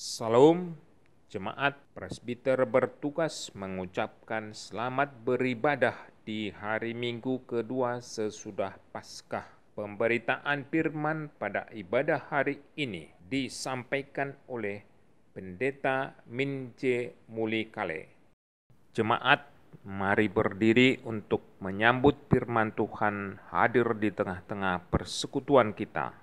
Salam, jemaat presbiter bertugas mengucapkan selamat beribadah di hari Minggu kedua sesudah Paskah. Pemberitaan firman pada ibadah hari ini disampaikan oleh Pendeta Minje Mulikale. Jemaat, mari berdiri untuk menyambut firman Tuhan hadir di tengah-tengah persekutuan kita.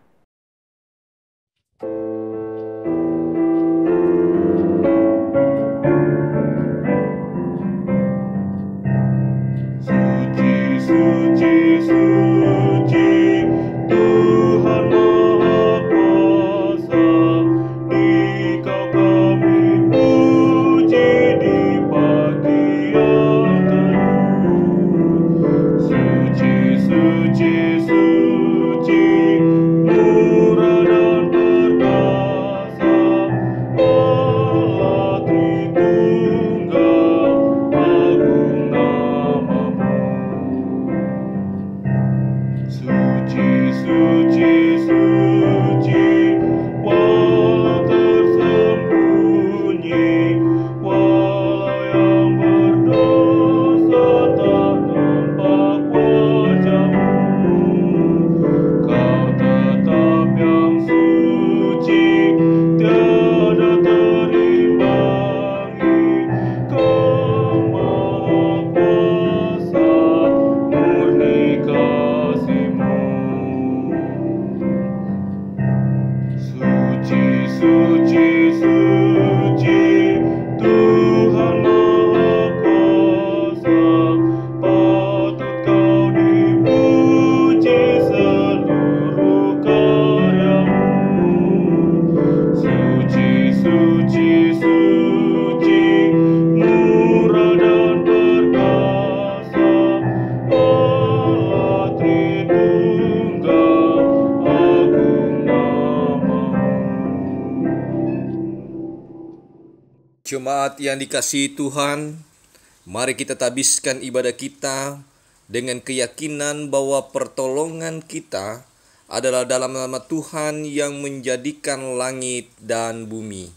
Suci, suci, Tuhan Maha Kuasa, Dikau kami puji di pagi yang teduh. Suci, suci, suci, murah dan perkasa, Allah Tritunggal, agung namamu. Suci, suci, suci, walau tersembunyi, walau yang berdosa tak nampak wajahmu, Kau tetap yang suci, tiada terimbangi. Kau Maha Kuasa, murni kasih-Mu. Suci, suci, suci, Tuhan Maha Kuasa, patut Kau dipuji seluruh karya-Mu. Suci, suci, suci, murah dan perkasa, Allah Tritunggal, agung namamu. Jemaat yang dikasihi Tuhan, mari kita tabiskan ibadah kita dengan keyakinan bahwa pertolongan kita adalah dalam nama Tuhan yang menjadikan langit dan bumi.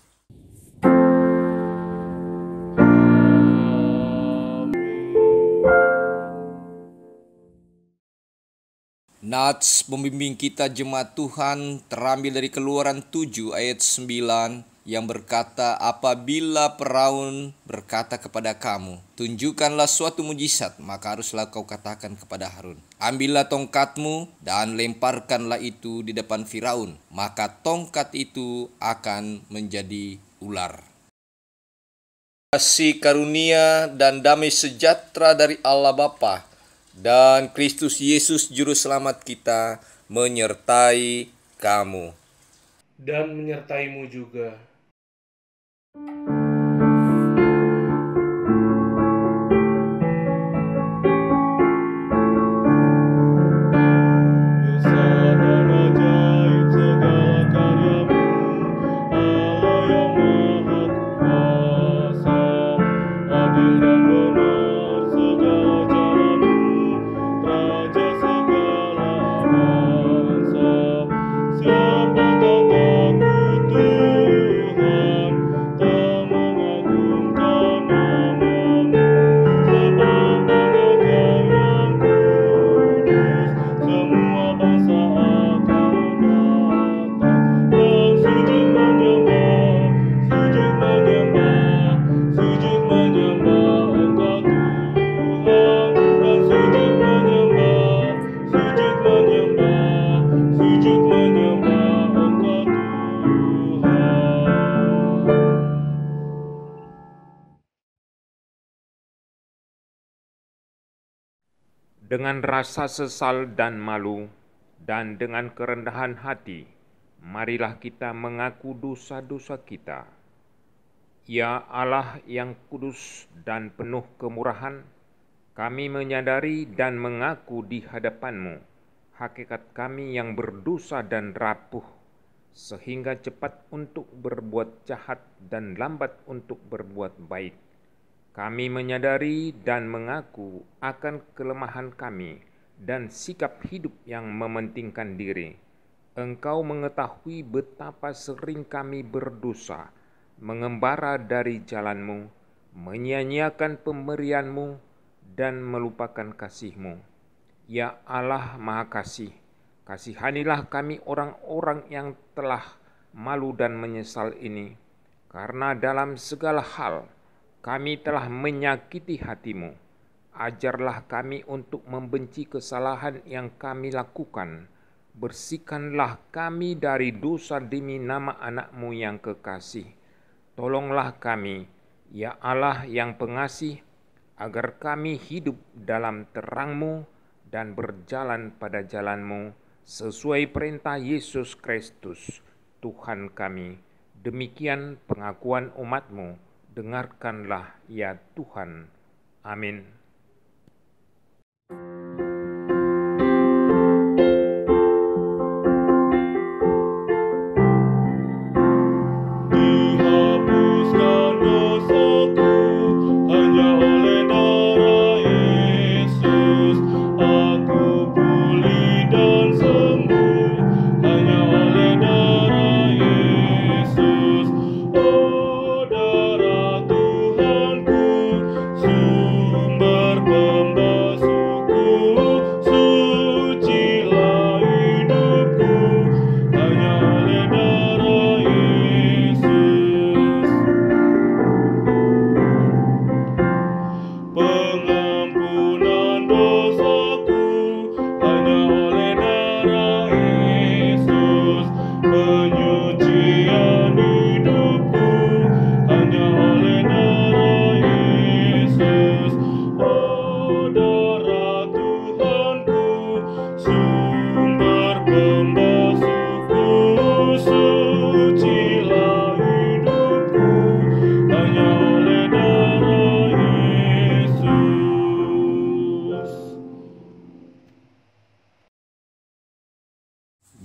Nats membimbing kita jemaat Tuhan terambil dari Keluaran 7 ayat 9 yang berkata, apabila Firaun berkata kepada kamu, tunjukkanlah suatu mujizat, maka haruslah kau katakan kepada Harun, ambillah tongkatmu dan lemparkanlah itu di depan Firaun, maka tongkat itu akan menjadi ular. Kasih karunia dan damai sejahtera dari Allah Bapa dan Kristus Yesus Juru Selamat kita menyertai kamu. Dan menyertaimu juga. Besar dan ajaib segala karya-Mu, Allah yang Maha Kuasa. Adil dan benar segala jalan-Mu, Raja segala bangsa. Siapa tak takut Tuhan, tak mengagungkan nama-Mu, sebab banyak Kau yang kudus, semua bangsa akan datang. Yang sujud menyembah, sujud menyembah, sujud menyembah Engkau Tuhan. Dan sujud menyembah, sujud menyembah, sujud menyembah Engkau Tuhan. Dengan rasa sesal dan malu, dan dengan kerendahan hati, marilah kita mengaku dosa-dosa kita. Ya Allah yang kudus dan penuh kemurahan, kami menyadari dan mengaku di hadapan-Mu hakikat kami yang berdosa dan rapuh, sehingga cepat untuk berbuat jahat dan lambat untuk berbuat baik. Kami menyadari dan mengaku akan kelemahan kami dan sikap hidup yang mementingkan diri. Engkau mengetahui betapa sering kami berdosa, mengembara dari jalanmu, menyia-nyiakan pemberianmu, dan melupakan kasih-Mu. Ya Allah Maha Kasih, kasihanilah kami orang-orang yang telah malu dan menyesal ini, karena dalam segala hal kami telah menyakiti hati-Mu. Ajarlah kami untuk membenci kesalahan yang kami lakukan. Bersihkanlah kami dari dosa demi nama anak-Mu yang kekasih. Tolonglah kami, ya Allah yang pengasih, agar kami hidup dalam terang-Mu dan berjalan pada jalan-Mu sesuai perintah Yesus Kristus, Tuhan kami. Demikian pengakuan umat-Mu, dengarkanlah ya Tuhan. Amin. Dihapuskan dosaku hanya oleh darah Yesus. Aku pulih dan sembuh hanya oleh darah Yesus. Oh, darah Tuhanku, sumber pembasuhku, sucilah hidupku hanya oleh darah Yesus. Pengampunan dosaku hanya oleh darah Yesus. Penyucian hidupku hanya oleh darah Yesus. Oh, darah Tuhanku, sumber pembasuhku, sucilah hidupku hanya oleh darah Yesus.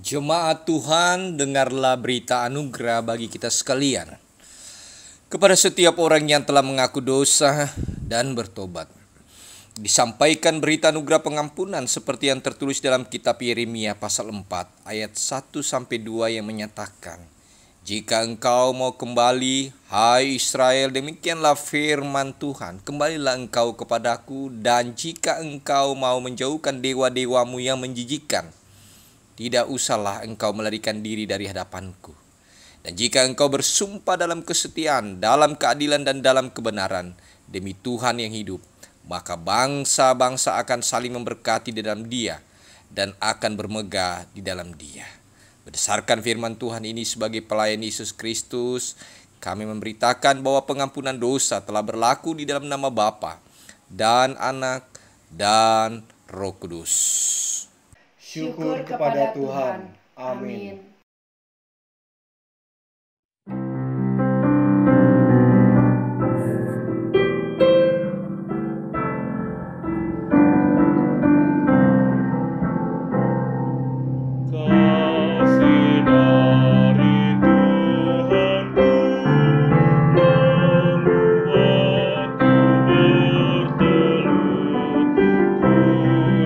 Jemaat Tuhan, dengarlah berita anugerah bagi kita sekalian. Kepada setiap orang yang telah mengaku dosa dan bertobat, disampaikan berita anugerah pengampunan seperti yang tertulis dalam kitab Yeremia pasal 4 ayat 1-2 yang menyatakan, "Jika engkau mau kembali, hai Israel, demikianlah firman Tuhan, kembalilah engkau kepadaku, dan jika engkau mau menjauhkan dewa-dewamu yang menjijikkan, tidak usahlah engkau melarikan diri dari hadapanku. Dan jika engkau bersumpah dalam kesetiaan, dalam keadilan dan dalam kebenaran, demi Tuhan yang hidup, maka bangsa-bangsa akan saling memberkati di dalam Dia dan akan bermegah di dalam Dia." Berdasarkan firman Tuhan ini sebagai pelayan Yesus Kristus, kami memberitakan bahwa pengampunan dosa telah berlaku di dalam nama Bapa dan Anak dan Roh Kudus. Syukur kepada Tuhan. Amin. Kasih dari Tuhanku membuatku bertelut. Ku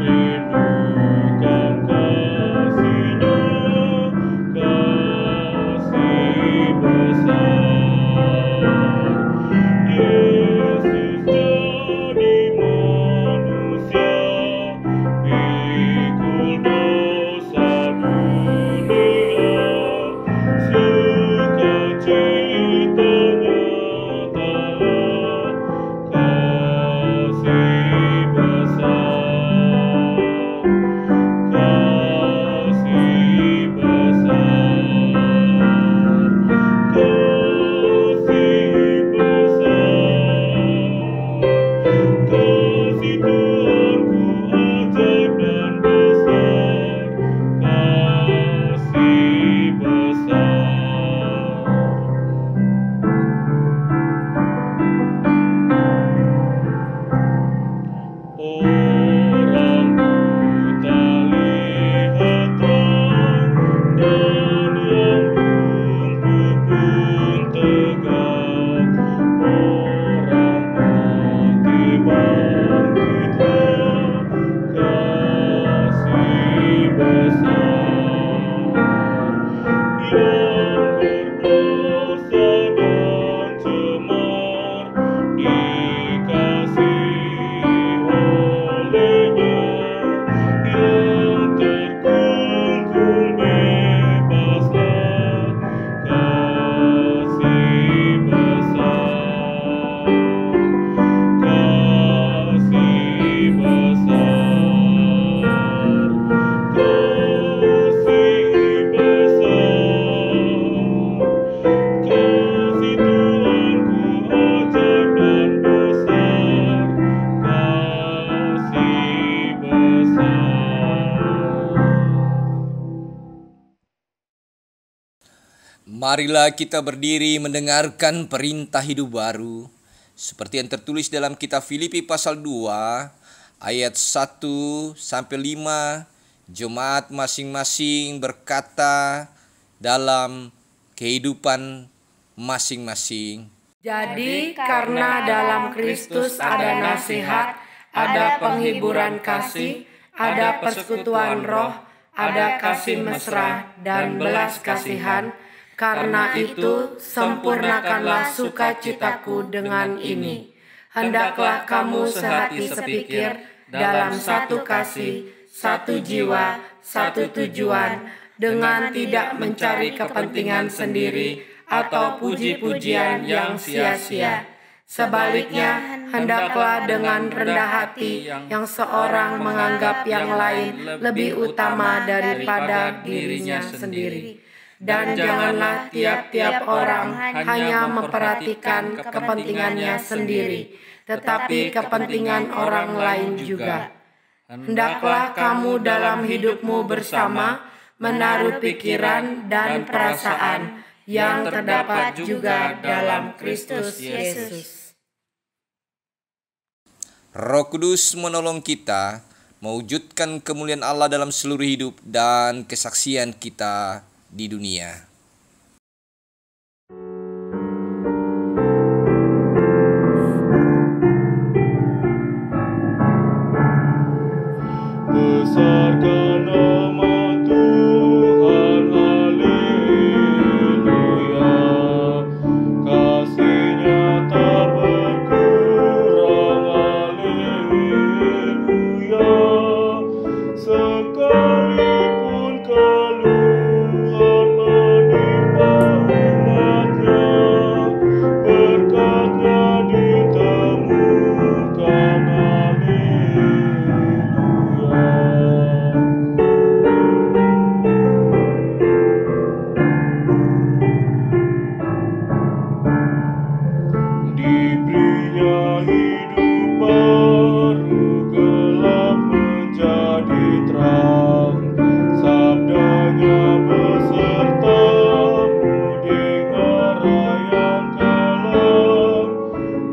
rindukan kasih-Nya, kasih besar. Yesus jadi manusia, pikul dosa dunia, sukacitanya telah kasih besar, kasih besar, kasih besar. Kasih Tuhanku ajaib dan besar, kasih besar. Orang buta lihat terang, dan yang lumpuh pun tegak. Orang mati bangkitlah, kasih besar. Yang berdosa Marilah kita berdiri mendengarkan perintah hidup baru seperti yang tertulis dalam kitab Filipi pasal 2 ayat 1 sampai 5. Jemaat masing-masing berkata dalam kehidupan masing-masing. Jadi karena dalam Kristus ada nasihat, ada penghiburan kasih, ada persekutuan roh, ada kasih mesra dan belas kasihan. Karena itu sempurnakanlah sukacitaku dengan ini. Hendaklah kamu sehati sepikir dalam satu kasih, satu jiwa, satu tujuan, dengan tidak mencari kepentingan sendiri atau puji-pujian yang sia-sia. Sebaliknya, hendaklah dengan rendah hati yang seorang menganggap yang lain lebih utama daripada dirinya sendiri. Dan janganlah tiap-tiap orang hanya memperhatikan kepentingannya sendiri, tetapi kepentingan orang lain juga. Hendaklah kamu dalam hidupmu bersama menaruh pikiran dan perasaan yang terdapat juga dalam Kristus Yesus. Roh Kudus menolong kita mewujudkan kemuliaan Allah dalam seluruh hidup dan kesaksian kita di dunia. Besarkan nama Tuhan, haleluya. Kasih-Nya tak berkurang, haleluya. Sekalipun keluhan menimpa umat-Nya, berkat-Nya ditemukan, haleluya. Diberinya hidup baru, gelap menjadi terang. Sabdanya besertamu di hari yang kelam.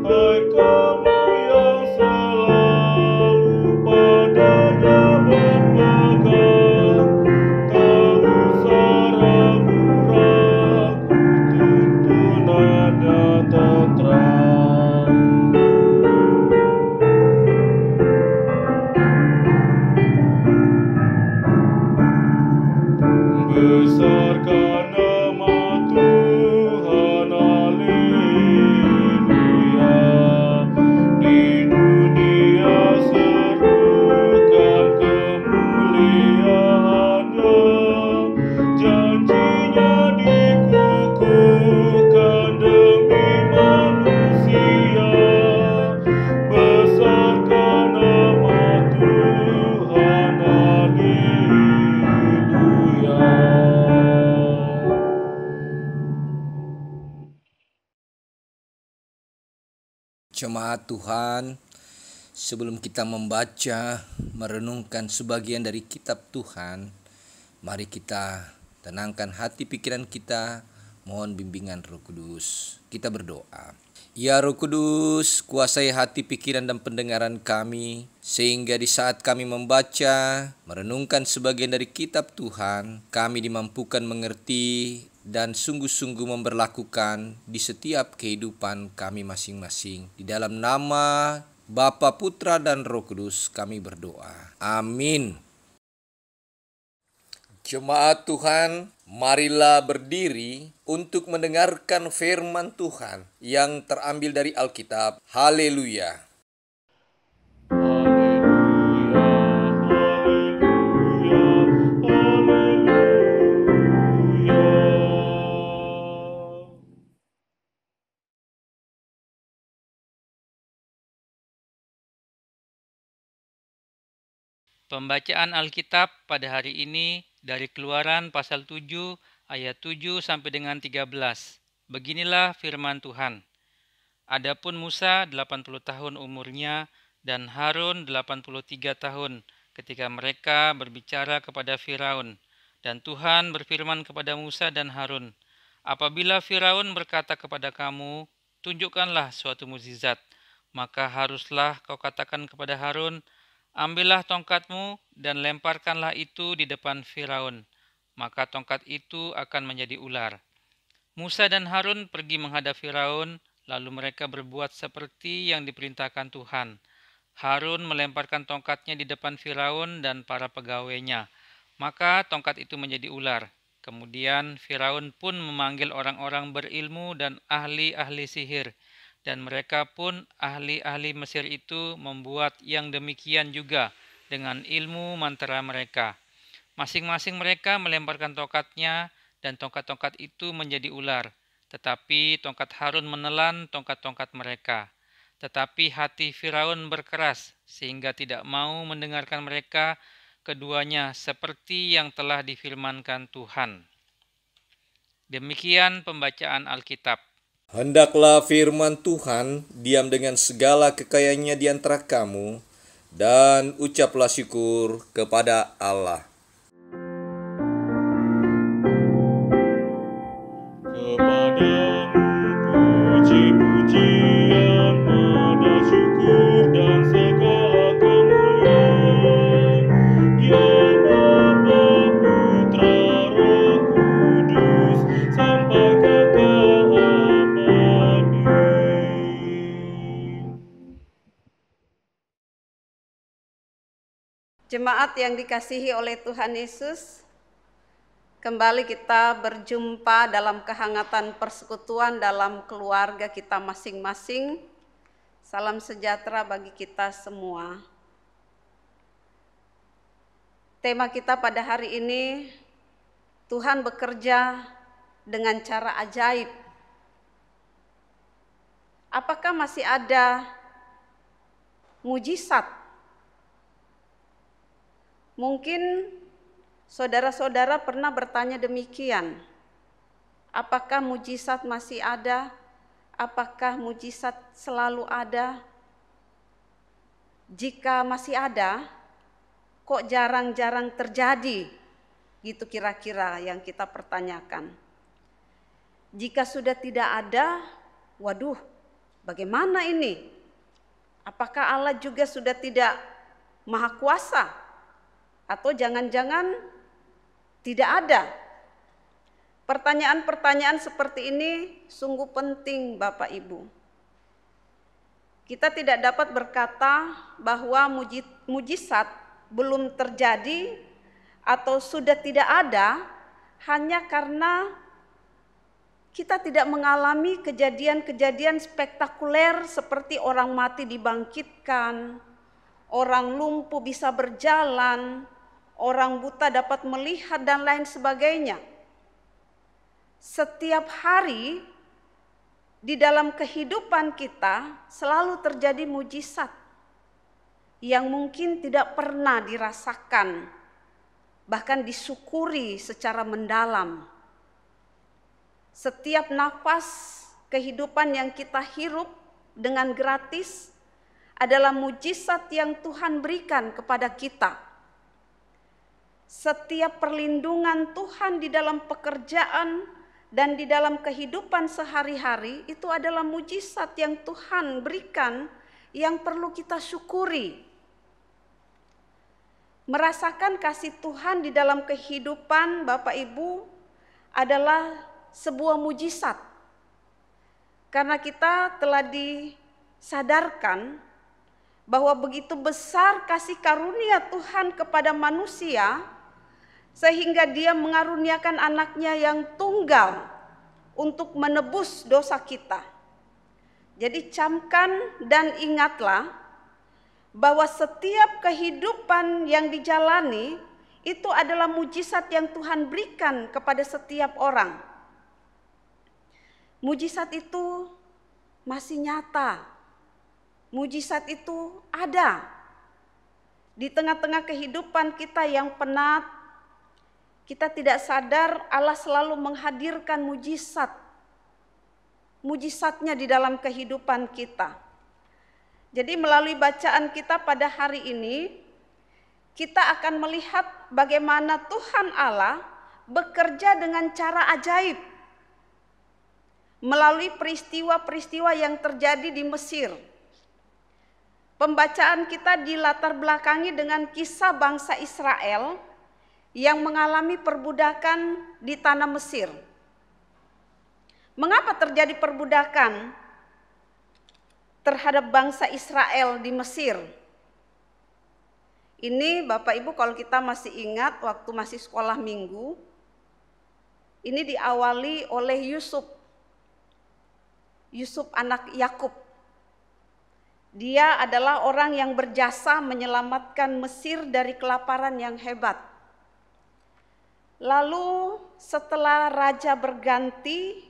Hai kamu yang selalu padanya berpegang, tak usah ragu-ragu, tuntunannya tenteram. Besarkan nama Tuhan, haleluya. Di dunia serukan kemuliaan-Nya, janji-Nya dikukuhkan demi manusia. Besarkan nama Tuhan, haleluya. Jemaat Tuhan, sebelum kita membaca, merenungkan sebagian dari kitab Tuhan, mari kita tenangkan hati pikiran kita, mohon bimbingan Roh Kudus. Kita berdoa. Ya Roh Kudus, kuasai hati, pikiran, dan pendengaran kami, sehingga di saat kami membaca, merenungkan sebagian dari kitab Tuhan, kami dimampukan mengerti dan sungguh-sungguh memberlakukan di setiap kehidupan kami masing-masing. Di dalam nama Bapa, Putra, dan Roh Kudus kami berdoa. Amin. Jemaat Tuhan, marilah berdiri untuk mendengarkan firman Tuhan yang terambil dari Alkitab. Haleluya. Pembacaan Alkitab pada hari ini dari Keluaran pasal 7 ayat 7 sampai dengan 13. Beginilah firman Tuhan. Adapun Musa 80 tahun umurnya dan Harun 83 tahun ketika mereka berbicara kepada Firaun. Dan Tuhan berfirman kepada Musa dan Harun, Apabila Firaun berkata kepada kamu, tunjukkanlah suatu mukjizat, maka haruslah kau katakan kepada Harun, ambillah tongkatmu dan lemparkanlah itu di depan Firaun, maka tongkat itu akan menjadi ular. Musa dan Harun pergi menghadap Firaun, lalu mereka berbuat seperti yang diperintahkan Tuhan. Harun melemparkan tongkatnya di depan Firaun dan para pegawainya, maka tongkat itu menjadi ular. Kemudian Firaun pun memanggil orang-orang berilmu dan ahli-ahli sihir, dan mereka pun ahli-ahli Mesir itu membuat yang demikian juga dengan ilmu mantera mereka. Masing-masing mereka melemparkan tongkatnya, dan tongkat-tongkat itu menjadi ular. Tetapi tongkat Harun menelan tongkat-tongkat mereka. Tetapi hati Firaun berkeras, sehingga tidak mau mendengarkan mereka keduanya seperti yang telah difirmankan Tuhan. Demikian pembacaan Alkitab. Hendaklah firman Tuhan diam dengan segala kekayaannya di antara kamu, dan ucaplah syukur kepada Allah. Kepadamu puji-pujian, nada syukur dan segala kemuliaan. Ya Bapa, Putra, Roh Kudus, sampai kekal abadi. Jemaat yang dikasihi oleh Tuhan Yesus, kembali kita berjumpa dalam kehangatan persekutuan dalam keluarga kita masing-masing. Salam sejahtera bagi kita semua. Tema kita pada hari ini, Tuhan bekerja dengan cara ajaib. Apakah masih ada mujizat? Mungkin saudara-saudara pernah bertanya demikian, apakah mujizat masih ada? Apakah mujizat selalu ada? Jika masih ada, kok jarang-jarang terjadi? Gitu kira-kira yang kita pertanyakan. Jika sudah tidak ada, waduh, bagaimana ini? Apakah Allah juga sudah tidak maha kuasa? Atau jangan-jangan tidak ada? Pertanyaan-pertanyaan seperti ini sungguh penting Bapak Ibu. Kita tidak dapat berkata bahwa mujizat belum terjadi atau sudah tidak ada hanya karena kita tidak mengalami kejadian-kejadian spektakuler seperti orang mati dibangkitkan, orang lumpuh bisa berjalan, orang buta dapat melihat, dan lain sebagainya. Setiap hari di dalam kehidupan kita selalu terjadi mujizat yang mungkin tidak pernah dirasakan, bahkan disyukuri secara mendalam. Setiap nafas kehidupan yang kita hirup dengan gratis adalah mujizat yang Tuhan berikan kepada kita. Setiap perlindungan Tuhan di dalam pekerjaan dan di dalam kehidupan sehari-hari itu adalah mujizat yang Tuhan berikan yang perlu kita syukuri. Merasakan kasih Tuhan di dalam kehidupan Bapak Ibu adalah sebuah mujizat. Karena kita telah disadarkan bahwa begitu besar kasih karunia Tuhan kepada manusia, sehingga Dia mengaruniakan anaknya yang tunggal untuk menebus dosa kita. Jadi camkan dan ingatlah bahwa setiap kehidupan yang dijalani itu adalah mujizat yang Tuhan berikan kepada setiap orang. Mujizat itu masih nyata. Mujizat itu ada. Di tengah-tengah kehidupan kita yang penat, kita tidak sadar Allah selalu menghadirkan mujizat. Mujizatnya di dalam kehidupan kita. Jadi melalui bacaan kita pada hari ini, kita akan melihat bagaimana Tuhan Allah bekerja dengan cara ajaib melalui peristiwa-peristiwa yang terjadi di Mesir. Pembacaan kita dilatar belakangi dengan kisah bangsa Israel yang mengalami perbudakan di tanah Mesir. Mengapa terjadi perbudakan terhadap bangsa Israel di Mesir? Ini Bapak Ibu kalau kita masih ingat waktu masih sekolah minggu, ini diawali oleh Yusuf anak Yakub. Dia adalah orang yang berjasa menyelamatkan Mesir dari kelaparan yang hebat. Lalu setelah raja berganti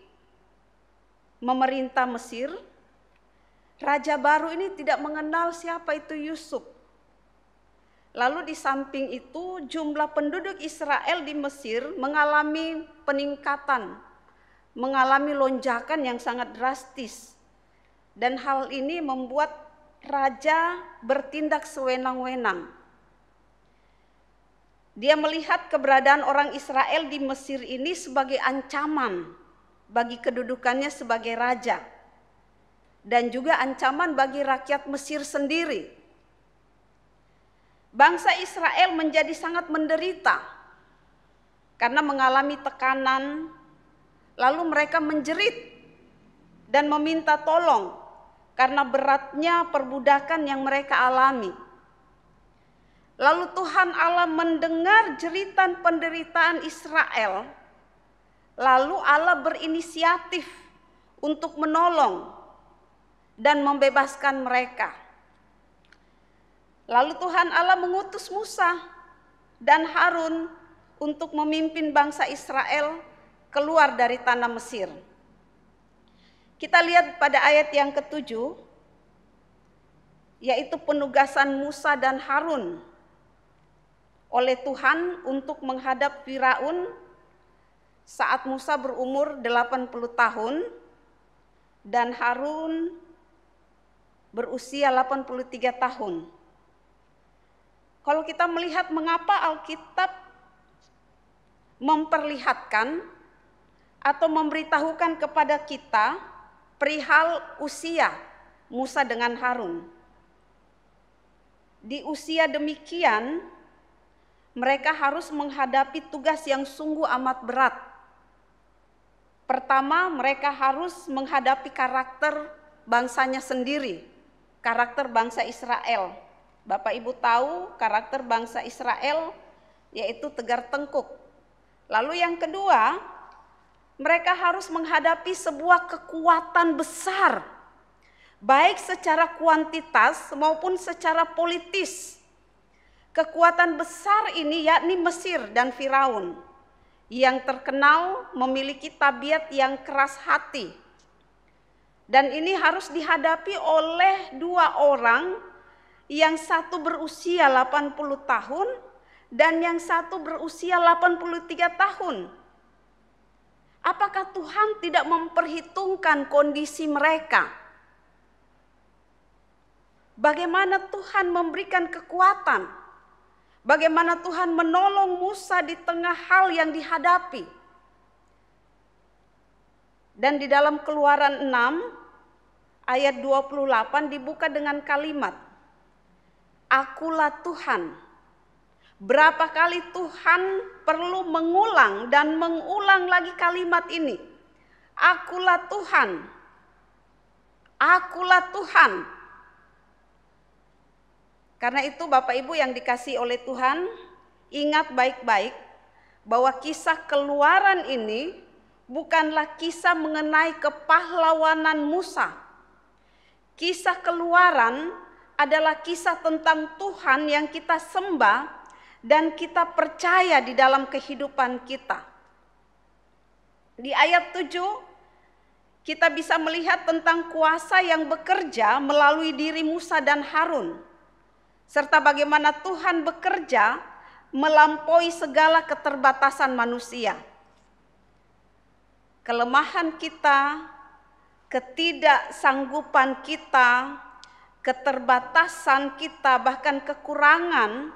memerintah Mesir, raja baru ini tidak mengenal siapa itu Yusuf. Lalu di samping itu jumlah penduduk Israel di Mesir mengalami peningkatan, mengalami lonjakan yang sangat drastis. Dan hal ini membuat raja bertindak sewenang-wenang. Dia melihat keberadaan orang Israel di Mesir ini sebagai ancaman bagi kedudukannya sebagai raja. Dan juga ancaman bagi rakyat Mesir sendiri. Bangsa Israel menjadi sangat menderita karena mengalami tekanan, lalu mereka menjerit dan meminta tolong karena beratnya perbudakan yang mereka alami. Lalu Tuhan Allah mendengar jeritan penderitaan Israel, lalu Allah berinisiatif untuk menolong dan membebaskan mereka. Lalu Tuhan Allah mengutus Musa dan Harun untuk memimpin bangsa Israel keluar dari tanah Mesir. Kita lihat pada ayat yang ke-7, yaitu penugasan Musa dan Harun oleh Tuhan untuk menghadap Firaun saat Musa berumur 80 tahun dan Harun berusia 83 tahun. Kalau kita melihat mengapa Alkitab memperlihatkan atau memberitahukan kepada kita perihal usia Musa dengan Harun. Di usia demikian, mereka harus menghadapi tugas yang sungguh amat berat. Pertama, mereka harus menghadapi karakter bangsanya sendiri, karakter bangsa Israel. Bapak Ibu tahu karakter bangsa Israel yaitu tegar tengkuk. Lalu yang kedua, mereka harus menghadapi sebuah kekuatan besar, baik secara kuantitas maupun secara politis. Kekuatan besar ini yakni Mesir dan Firaun, yang terkenal memiliki tabiat yang keras hati. Dan ini harus dihadapi oleh dua orang, yang satu berusia 80 tahun dan yang satu berusia 83 tahun. Apakah Tuhan tidak memperhitungkan kondisi mereka? Bagaimana Tuhan memberikan kekuatan? Bagaimana Tuhan menolong Musa di tengah hal yang dihadapi? Dan di dalam Keluaran 6 ayat 28 dibuka dengan kalimat, Akulah Tuhan. Berapa kali Tuhan perlu mengulang dan mengulang lagi kalimat ini? Akulah Tuhan. Akulah Tuhan. Karena itu Bapak Ibu yang dikasihi oleh Tuhan, ingat baik-baik bahwa kisah Keluaran ini bukanlah kisah mengenai kepahlawanan Musa. Kisah Keluaran adalah kisah tentang Tuhan yang kita sembah dan kita percaya di dalam kehidupan kita. Di ayat 7 kita bisa melihat tentang kuasa yang bekerja melalui diri Musa dan Harun, serta bagaimana Tuhan bekerja melampaui segala keterbatasan manusia. Kelemahan kita, ketidaksanggupan kita, keterbatasan kita, bahkan kekurangan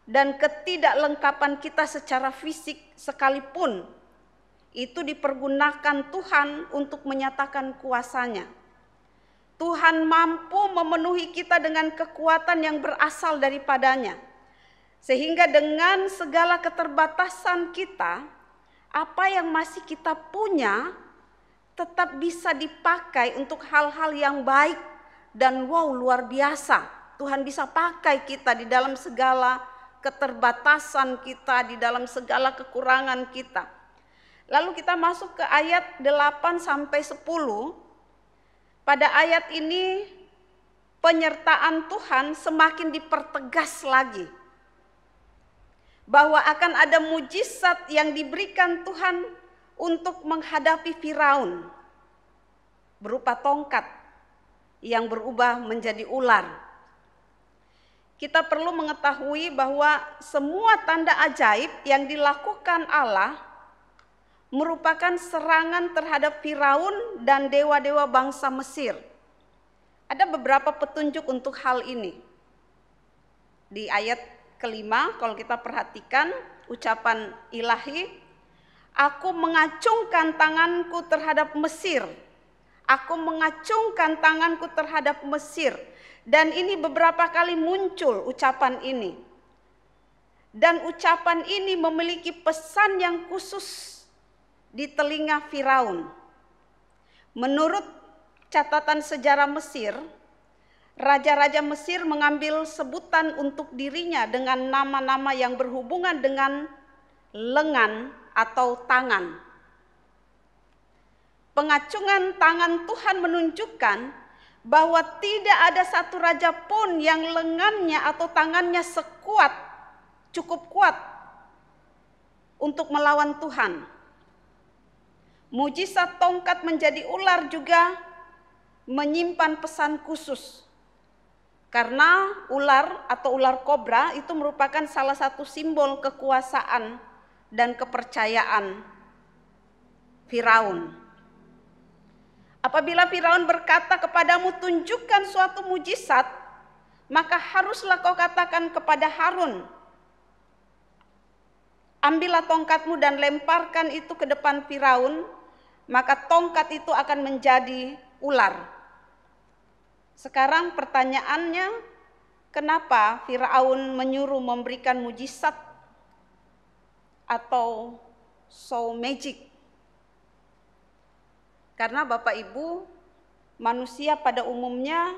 dan ketidaklengkapan kita secara fisik sekalipun, itu dipergunakan Tuhan untuk menyatakan kuasa-Nya. Tuhan mampu memenuhi kita dengan kekuatan yang berasal daripadanya. Sehingga dengan segala keterbatasan kita, apa yang masih kita punya tetap bisa dipakai untuk hal-hal yang baik dan luar biasa. Tuhan bisa pakai kita di dalam segala keterbatasan kita, di dalam segala kekurangan kita. Lalu kita masuk ke ayat 8 sampai 10. Pada ayat ini penyertaan Tuhan semakin dipertegas lagi. Bahwa akan ada mujizat yang diberikan Tuhan untuk menghadapi Firaun. Berupa tongkat yang berubah menjadi ular. Kita perlu mengetahui bahwa semua tanda ajaib yang dilakukan Allah merupakan serangan terhadap Firaun dan dewa-dewa bangsa Mesir. Ada beberapa petunjuk untuk hal ini. Di ayat kelima, kalau kita perhatikan ucapan ilahi, aku mengacungkan tanganku terhadap Mesir. Aku mengacungkan tanganku terhadap Mesir. Dan ini beberapa kali muncul ucapan ini. Dan ucapan ini memiliki pesan yang khusus di telinga Firaun. Menurut catatan sejarah Mesir, raja-raja Mesir mengambil sebutan untuk dirinya dengan nama-nama yang berhubungan dengan lengan atau tangan. Pengacungan tangan Tuhan menunjukkan bahwa tidak ada satu raja pun yang lengannya atau tangannya cukup kuat untuk melawan Tuhan. Mujizat tongkat menjadi ular juga menyimpan pesan khusus. Karena ular atau ular kobra itu merupakan salah satu simbol kekuasaan dan kepercayaan Firaun. Apabila Firaun berkata kepadamu, tunjukkan suatu mujizat, maka haruslah kau katakan kepada Harun, ambillah tongkatmu dan lemparkan itu ke depan Firaun, maka tongkat itu akan menjadi ular. Sekarang pertanyaannya, kenapa Firaun menyuruh memberikan mujizat atau show magic? Karena Bapak Ibu, manusia pada umumnya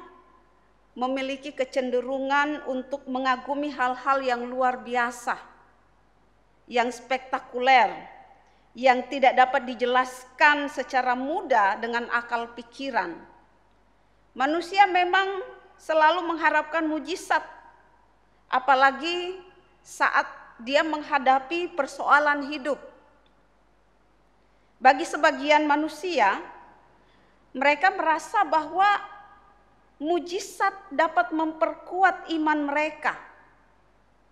memiliki kecenderungan untuk mengagumi hal-hal yang luar biasa, yang spektakuler, yang tidak dapat dijelaskan secara mudah dengan akal pikiran. Manusia memang selalu mengharapkan mujizat, apalagi saat dia menghadapi persoalan hidup. Bagi sebagian manusia, mereka merasa bahwa mujizat dapat memperkuat iman mereka.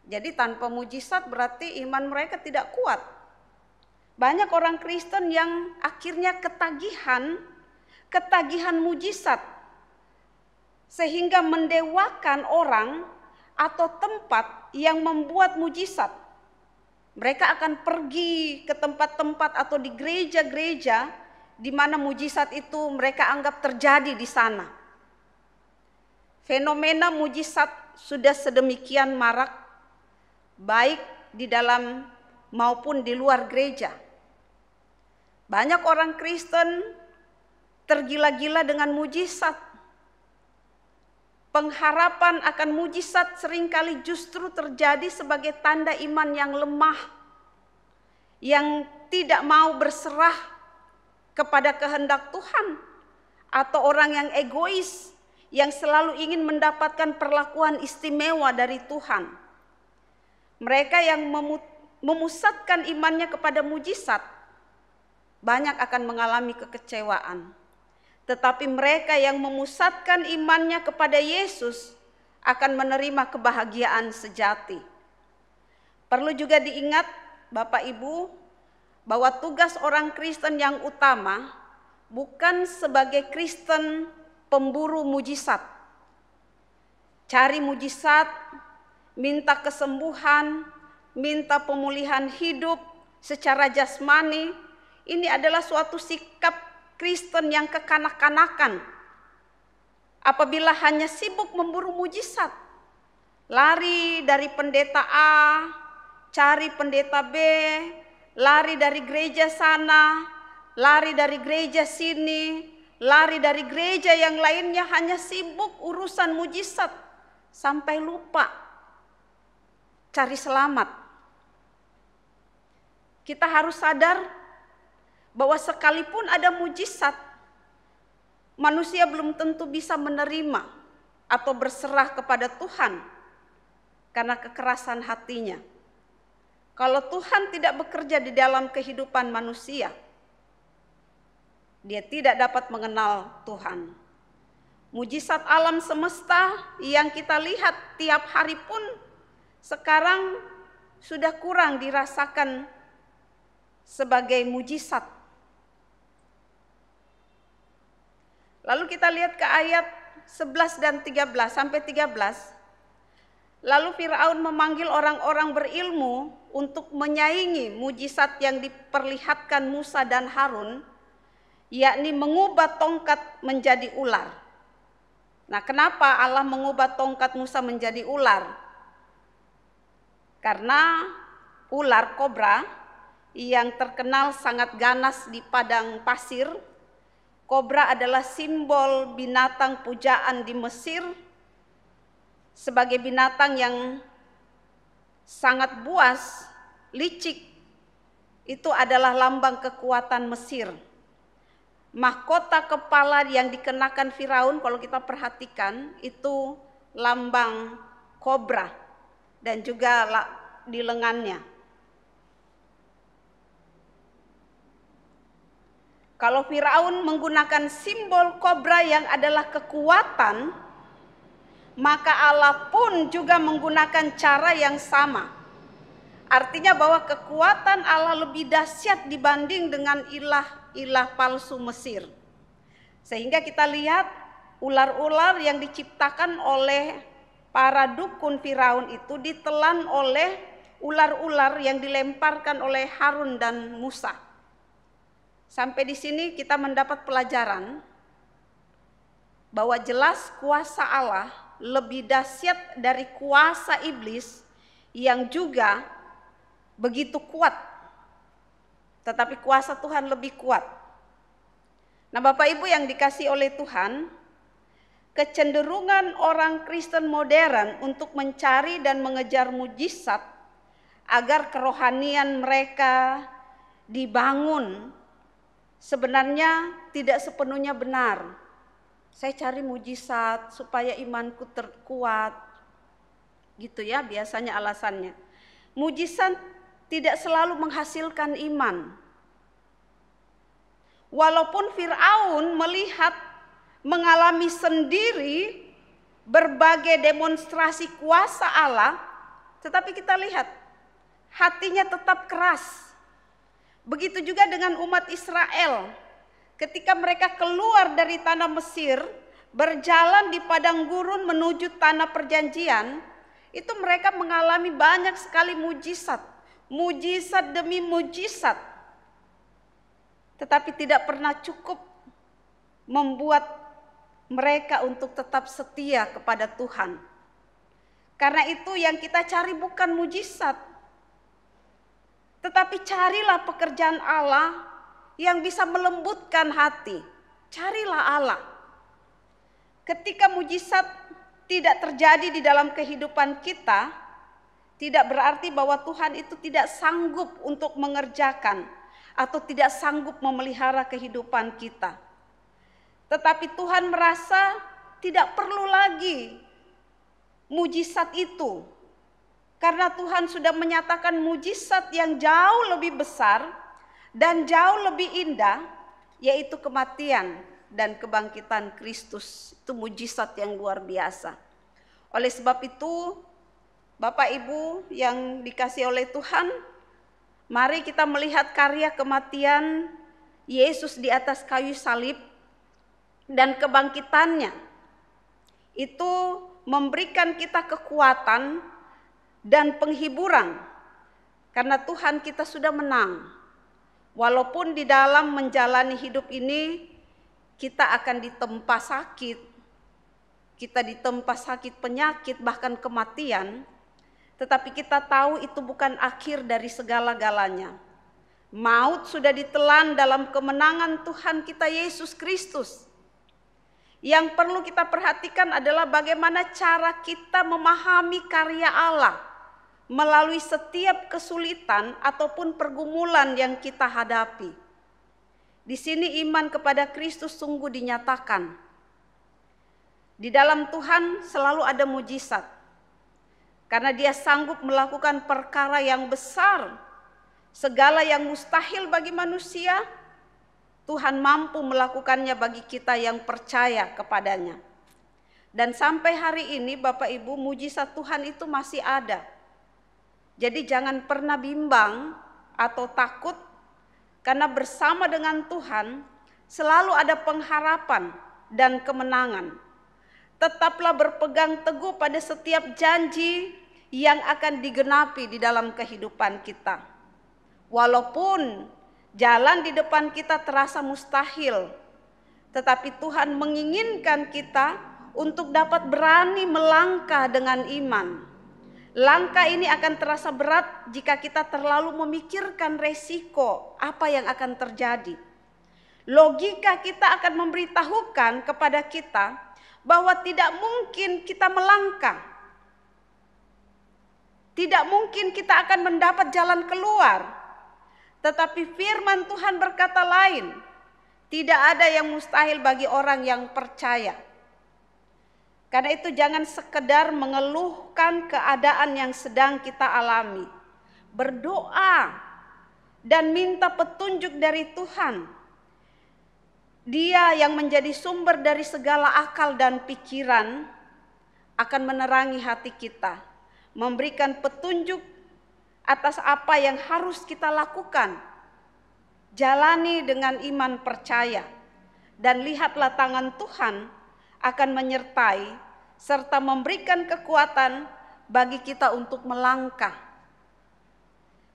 Jadi tanpa mujizat berarti iman mereka tidak kuat. Banyak orang Kristen yang akhirnya ketagihan mujizat, sehingga mendewakan orang atau tempat yang membuat mujizat. Mereka akan pergi ke tempat-tempat atau di gereja-gereja di mana mujizat itu mereka anggap terjadi di sana. Fenomena mujizat sudah sedemikian marak, baik di dalam maupun di luar gereja. Banyak orang Kristen tergila-gila dengan mujizat. Pengharapan akan mujizat seringkali justru terjadi sebagai tanda iman yang lemah, yang tidak mau berserah kepada kehendak Tuhan, atau orang yang egois, yang selalu ingin mendapatkan perlakuan istimewa dari Tuhan. Mereka yang memusatkan imannya kepada mujizat, banyak akan mengalami kekecewaan. Tetapi mereka yang memusatkan imannya kepada Yesus akan menerima kebahagiaan sejati. Perlu juga diingat Bapak Ibu, bahwa tugas orang Kristen yang utama bukan sebagai Kristen pemburu mujizat. Cari mujizat, minta kesembuhan, minta pemulihan hidup secara jasmani, ini adalah suatu sikap Kristen yang kekanak-kanakan. Apabila hanya sibuk memburu mujizat, lari dari pendeta A, cari pendeta B, lari dari gereja sana, lari dari gereja sini, lari dari gereja yang lainnya, hanya sibuk urusan mujizat sampai lupa cari selamat. Kita harus sadar bahwa sekalipun ada mujizat, manusia belum tentu bisa menerima atau berserah kepada Tuhan karena kekerasan hatinya. Kalau Tuhan tidak bekerja di dalam kehidupan manusia, dia tidak dapat mengenal Tuhan. Mujizat alam semesta yang kita lihat tiap hari pun sekarang sudah kurang dirasakan sebagai mujizat. Lalu kita lihat ke ayat 11 dan 13 sampai 13. Lalu Firaun memanggil orang-orang berilmu untuk menyaingi mujizat yang diperlihatkan Musa dan Harun, yakni mengubah tongkat menjadi ular. Nah, kenapa Allah mengubah tongkat Musa menjadi ular? Karena ular kobra yang terkenal sangat ganas di padang pasir. Kobra adalah simbol binatang pujaan di Mesir sebagai binatang yang sangat buas, licik. Itu adalah lambang kekuatan Mesir. Mahkota kepala yang dikenakan Firaun, kalau kita perhatikan, itu lambang kobra dan juga di lengannya. Kalau Firaun menggunakan simbol kobra yang adalah kekuatan, maka Allah pun juga menggunakan cara yang sama. Artinya bahwa kekuatan Allah lebih dahsyat dibanding dengan ilah palsu Mesir. Sehingga kita lihat ular-ular yang diciptakan oleh para dukun Firaun itu ditelan oleh ular-ular yang dilemparkan oleh Harun dan Musa. Sampai di sini kita mendapat pelajaran bahwa jelas kuasa Allah lebih dahsyat dari kuasa iblis yang juga begitu kuat. Tetapi kuasa Tuhan lebih kuat. Nah, Bapak Ibu yang dikasihi oleh Tuhan, kecenderungan orang Kristen modern untuk mencari dan mengejar mujizat agar kerohanian mereka dibangun sebenarnya tidak sepenuhnya benar. Saya cari mujizat supaya imanku terkuat. Gitu ya biasanya alasannya. Mujizat tidak selalu menghasilkan iman. Walaupun Firaun melihat, mengalami sendiri berbagai demonstrasi kuasa Allah, tetapi kita lihat hatinya tetap keras. Begitu juga dengan umat Israel. Ketika mereka keluar dari tanah Mesir, berjalan di padang gurun menuju tanah perjanjian, itu mereka mengalami banyak sekali mujizat. Mujizat demi mujizat. Tetapi tidak pernah cukup membuat mereka untuk tetap setia kepada Tuhan. Karena itu yang kita cari bukan mujizat, tetapi carilah pekerjaan Allah yang bisa melembutkan hati. Carilah Allah. Ketika mujizat tidak terjadi di dalam kehidupan kita, tidak berarti bahwa Tuhan itu tidak sanggup untuk mengerjakan atau tidak sanggup memelihara kehidupan kita. Tetapi Tuhan merasa tidak perlu lagi mujizat itu. Karena Tuhan sudah menyatakan mujizat yang jauh lebih besar dan jauh lebih indah, yaitu kematian dan kebangkitan Kristus. Itu mujizat yang luar biasa. Oleh sebab itu, Bapak Ibu yang dikasihi oleh Tuhan, mari kita melihat karya kematian Yesus di atas kayu salib dan kebangkitannya. Itu memberikan kita kekuatan dan penghiburan karena Tuhan kita sudah menang. Walaupun di dalam menjalani hidup ini kita akan ditempa sakit, kita ditempa sakit penyakit bahkan kematian, tetapi kita tahu itu bukan akhir dari segala-galanya. Maut sudah ditelan dalam kemenangan Tuhan kita Yesus Kristus. Yang perlu kita perhatikan adalah bagaimana cara kita memahami karya Allah melalui setiap kesulitan ataupun pergumulan yang kita hadapi. Di sini iman kepada Kristus sungguh dinyatakan. Di dalam Tuhan selalu ada mujizat. Karena Dia sanggup melakukan perkara yang besar. Segala yang mustahil bagi manusia, Tuhan mampu melakukannya bagi kita yang percaya kepadanya. Dan sampai hari ini Bapak Ibu, mujizat Tuhan itu masih ada. Jadi jangan pernah bimbang atau takut, karena bersama dengan Tuhan selalu ada pengharapan dan kemenangan. Tetaplah berpegang teguh pada setiap janji yang akan digenapi di dalam kehidupan kita. Walaupun jalan di depan kita terasa mustahil, tetapi Tuhan menginginkan kita untuk dapat berani melangkah dengan iman. Langkah ini akan terasa berat jika kita terlalu memikirkan resiko apa yang akan terjadi. Logika kita akan memberitahukan kepada kita bahwa tidak mungkin kita melangkah. Tidak mungkin kita akan mendapat jalan keluar. Tetapi firman Tuhan berkata lain. Tidak ada yang mustahil bagi orang yang percaya. Karena itu jangan sekedar mengeluhkan keadaan yang sedang kita alami. Berdoa dan minta petunjuk dari Tuhan. Dia yang menjadi sumber dari segala akal dan pikiran akan menerangi hati kita. Memberikan petunjuk atas apa yang harus kita lakukan. Jalani dengan iman percaya. Dan lihatlah tangan Tuhan akan menyertai serta memberikan kekuatan bagi kita untuk melangkah.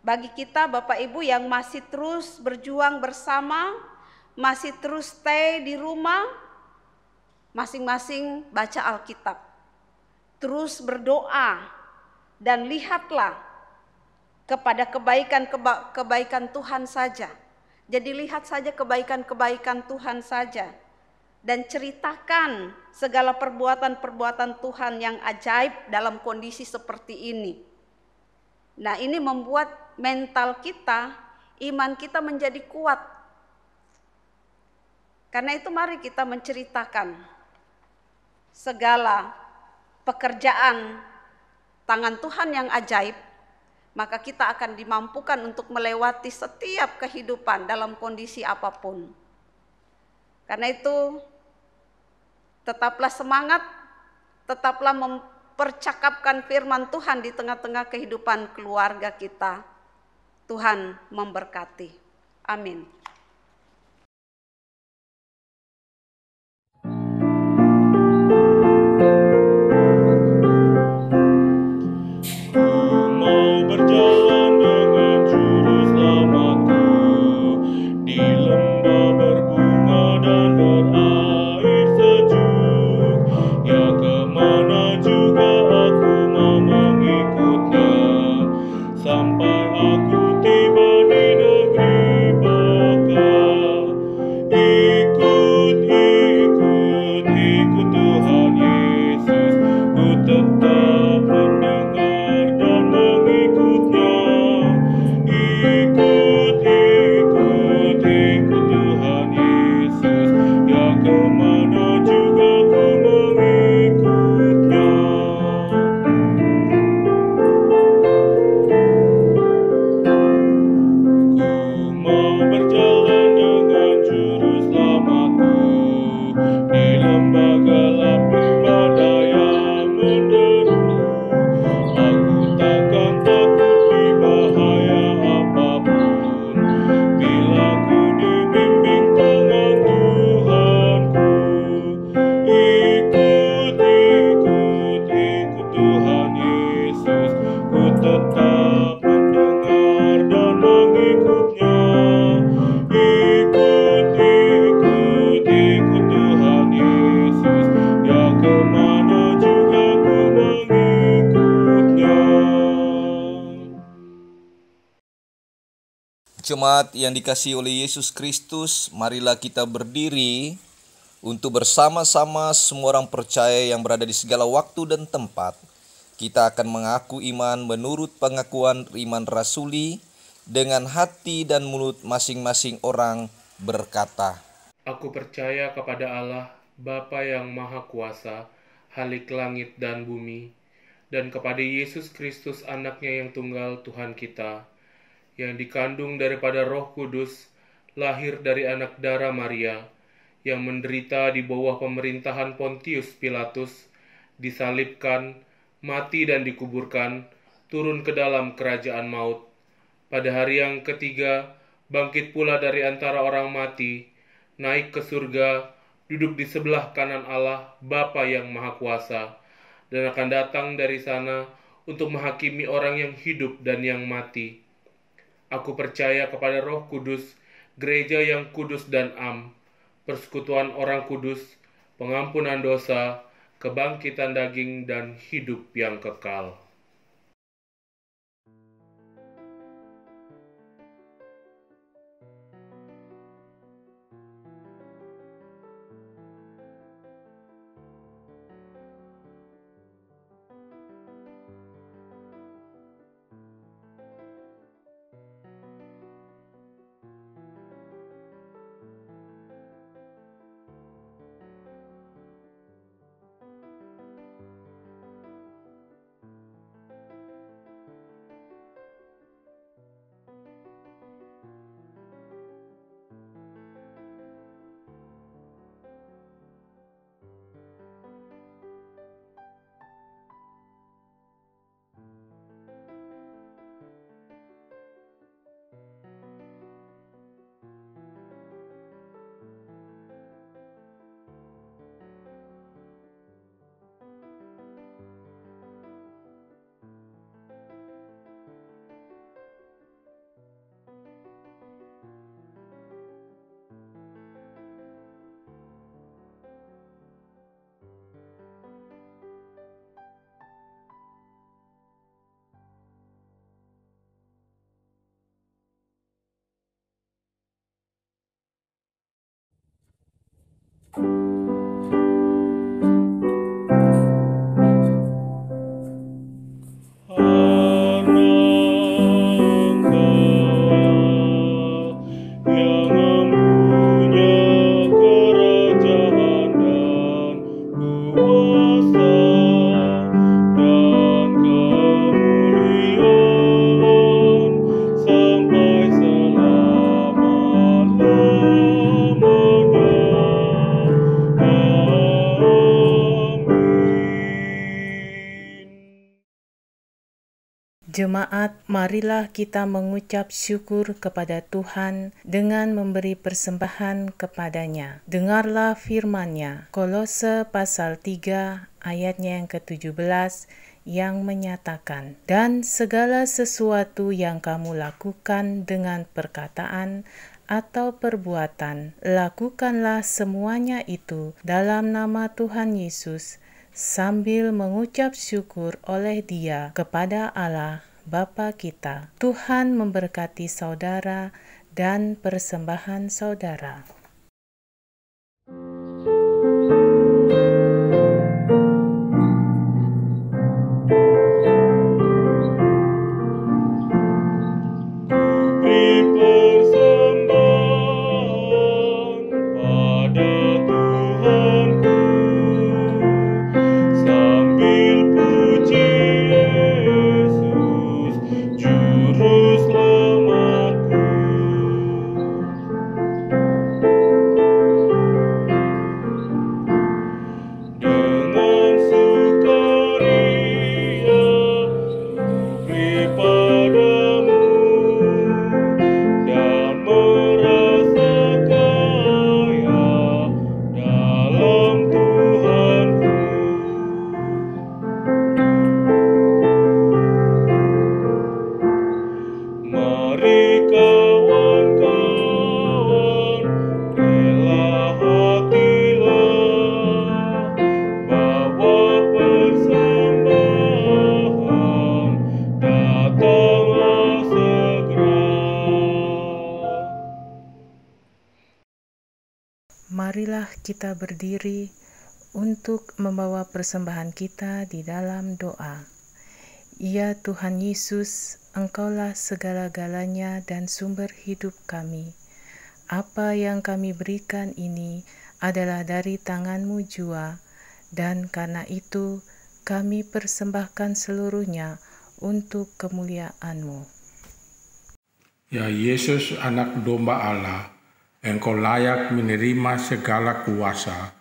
Bagi kita Bapak Ibu yang masih terus berjuang bersama, masih terus stay di rumah, masing-masing baca Alkitab. Terus berdoa dan lihatlah kepada kebaikan Tuhan saja. Jadi lihat saja kebaikan-kebaikan Tuhan saja. Dan ceritakan segala perbuatan-perbuatan Tuhan yang ajaib dalam kondisi seperti ini. Nah, ini membuat mental kita, iman kita menjadi kuat. Karena itu mari kita menceritakan segala pekerjaan tangan Tuhan yang ajaib, maka kita akan dimampukan untuk melewati setiap kehidupan dalam kondisi apapun. Karena itu tetaplah semangat, tetaplah mempercakapkan firman Tuhan di tengah-tengah kehidupan keluarga kita. Tuhan memberkati. Amin. tetap mendengar dan mengikutnya. Jemaat yang dikasihi oleh Yesus Kristus, marilah kita berdiri untuk bersama-sama semua orang percaya yang berada di segala waktu dan tempat. Kita akan mengaku iman menurut pengakuan iman rasuli dengan hati dan mulut masing-masing orang berkata, Aku percaya kepada Allah, Bapa yang Maha Kuasa, Halik langit dan bumi, dan kepada Yesus Kristus anaknya yang tunggal Tuhan kita, yang dikandung daripada Roh Kudus, lahir dari anak darah Maria, yang menderita di bawah pemerintahan Pontius Pilatus, disalibkan, mati dan dikuburkan, turun ke dalam kerajaan maut. Pada hari yang ketiga, bangkit pula dari antara orang mati, naik ke surga, duduk di sebelah kanan Allah, Bapa yang Maha Kuasa, dan akan datang dari sana untuk menghakimi orang yang hidup dan yang mati. Aku percaya kepada Roh Kudus, gereja yang kudus dan am, persekutuan orang kudus, pengampunan dosa, kebangkitan daging, dan hidup yang kekal. Jemaat, marilah kita mengucap syukur kepada Tuhan dengan memberi persembahan kepadanya. Dengarlah firman-Nya, Kolose pasal 3 ayatnya yang ke-17 yang menyatakan, dan segala sesuatu yang kamu lakukan dengan perkataan atau perbuatan, lakukanlah semuanya itu dalam nama Tuhan Yesus, sambil mengucap syukur oleh Dia kepada Allah Bapa kita. Tuhan memberkati saudara dan persembahan saudara. marilah kita berdiri untuk membawa persembahan kita di dalam doa. Ya Tuhan Yesus, Engkaulah segala-galanya dan sumber hidup kami. Apa yang kami berikan ini adalah dari tangan-Mu jua, dan karena itu kami persembahkan seluruhnya untuk kemuliaan-Mu. Ya Yesus, anak domba Allah, Engkau layak menerima segala kuasa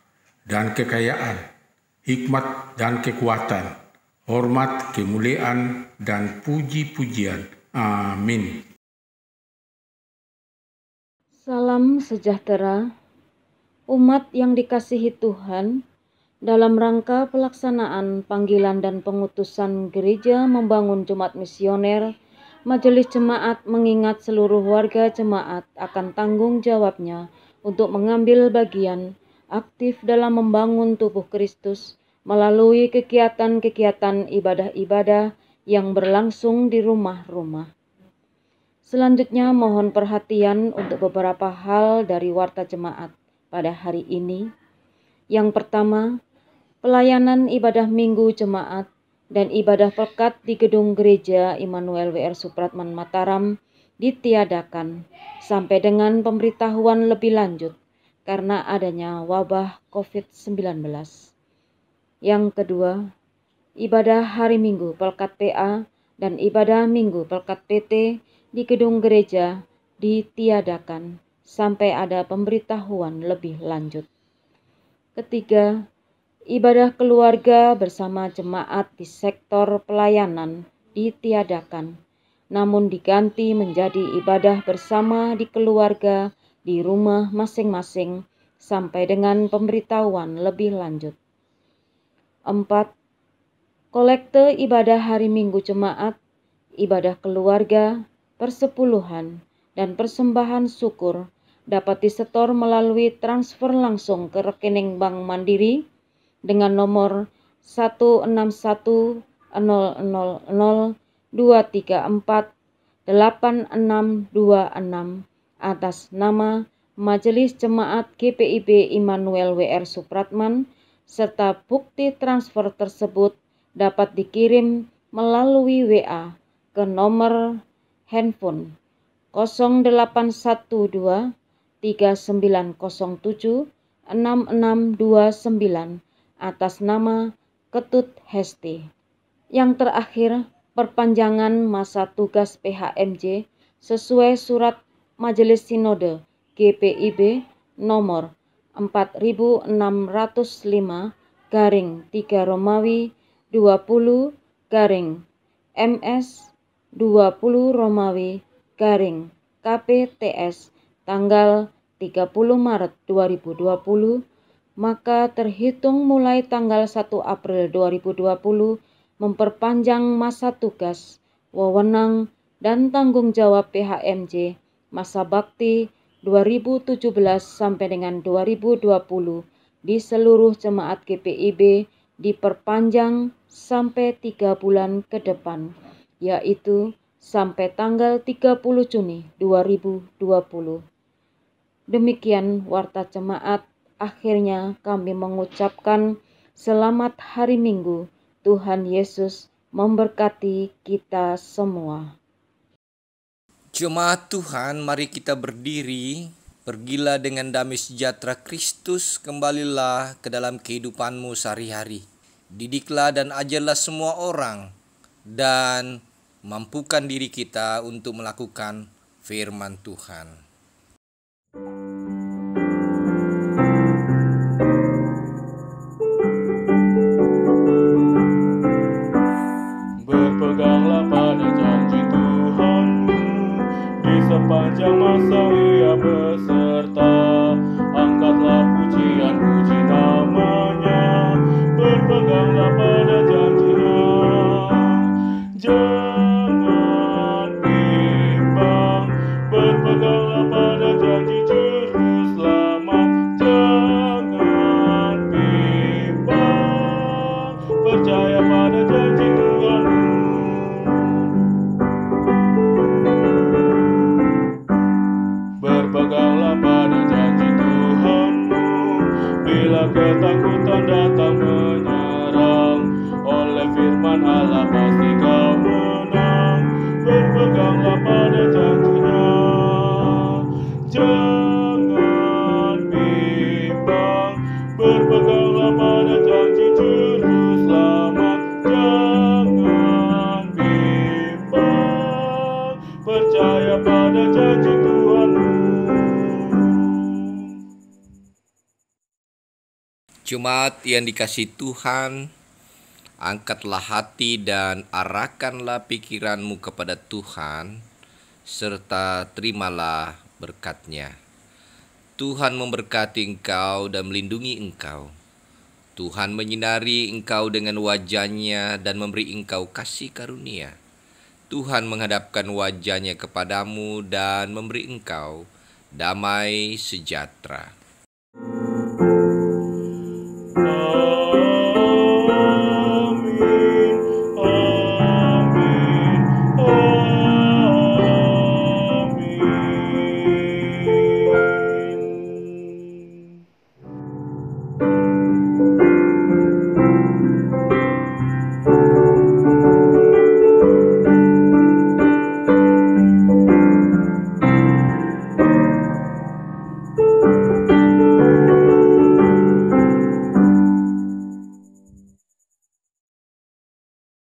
dan kekayaan, hikmat dan kekuatan, hormat, kemuliaan, dan puji-pujian. Amin. Salam sejahtera, umat yang dikasihi Tuhan. Dalam rangka pelaksanaan panggilan dan pengutusan gereja membangun Jemaat Misioner, Majelis Jemaat mengingat seluruh warga jemaat akan tanggung jawabnya untuk mengambil bagian aktif dalam membangun tubuh Kristus melalui kegiatan-kegiatan ibadah-ibadah yang berlangsung di rumah-rumah. Selanjutnya mohon perhatian untuk beberapa hal dari Warta Jemaat pada hari ini. Yang pertama, pelayanan ibadah Minggu Jemaat dan ibadah pekat di gedung gereja Immanuel WR Supratman Mataram ditiadakan sampai dengan pemberitahuan lebih lanjut karena adanya wabah COVID-19. Yang kedua, ibadah hari Minggu Pelkat PA dan ibadah Minggu Pelkat PT di gedung gereja ditiadakan sampai ada pemberitahuan lebih lanjut. Ketiga, ibadah keluarga bersama jemaat di sektor pelayanan ditiadakan, namun diganti menjadi ibadah bersama di keluarga di rumah masing-masing sampai dengan pemberitahuan lebih lanjut. 4. Kolekte ibadah hari Minggu Jemaat, ibadah keluarga, persepuluhan, dan persembahan syukur dapat disetor melalui transfer langsung ke rekening Bank Mandiri dengan nomor 1610002348626 atas nama Majelis Jemaat GPIB Immanuel WR Supratman, serta bukti transfer tersebut dapat dikirim melalui WA ke nomor handphone 0812 3907 6629 atas nama Ketut Hesti. Yang terakhir, perpanjangan masa tugas PHMJ sesuai surat Majelis Sinode GPIB nomor 4605/3 Romawi 20 MS 20 Romawi KPTS tanggal 30 Maret 2020, maka terhitung mulai tanggal 1 April 2020 memperpanjang masa tugas, wewenang, dan tanggung jawab PHMJ masa bakti 2017 sampai dengan 2020 di seluruh jemaat GPIB diperpanjang sampai 3 bulan ke depan, yaitu sampai tanggal 30 Juni 2020. Demikian Warta Jemaat. Akhirnya kami mengucapkan selamat hari Minggu. Tuhan Yesus memberkati kita semua. Jemaat Tuhan, mari kita berdiri. Pergilah dengan damai sejahtera Kristus, kembalilah ke dalam kehidupanmu sehari-hari. Didiklah dan ajarlah semua orang, dan mampukan diri kita untuk melakukan firman Tuhan. Berpeganglah pada janji Tuhanmu, di sepanjang masa Ia beserta. Angkatlah pujian-puji namanya, berpeganglah pada janji-Nya. Jangan bimbang, berpeganglah pada janji juru selamat. Jangan bimbang, percaya pada janji Tuhanmu. Berpeganglah pada janji Tuhan. ketakutan datang menyerang, oleh firman Allah pasti kau menang. Berpeganglah pada janjinya, jangan bimbang. Berpeganglah pada janji juru selamat, jangan bimbang. Percaya pada janji Tuhanmu. Jemaat yang dikasihi Tuhan, angkatlah hati dan arahkanlah pikiranmu kepada Tuhan, serta terimalah berkat-Nya. Tuhan memberkati engkau dan melindungi engkau. Tuhan menyinari engkau dengan wajah-Nya dan memberi engkau kasih karunia. Tuhan menghadapkan wajah-Nya kepadamu dan memberi engkau damai sejahtera.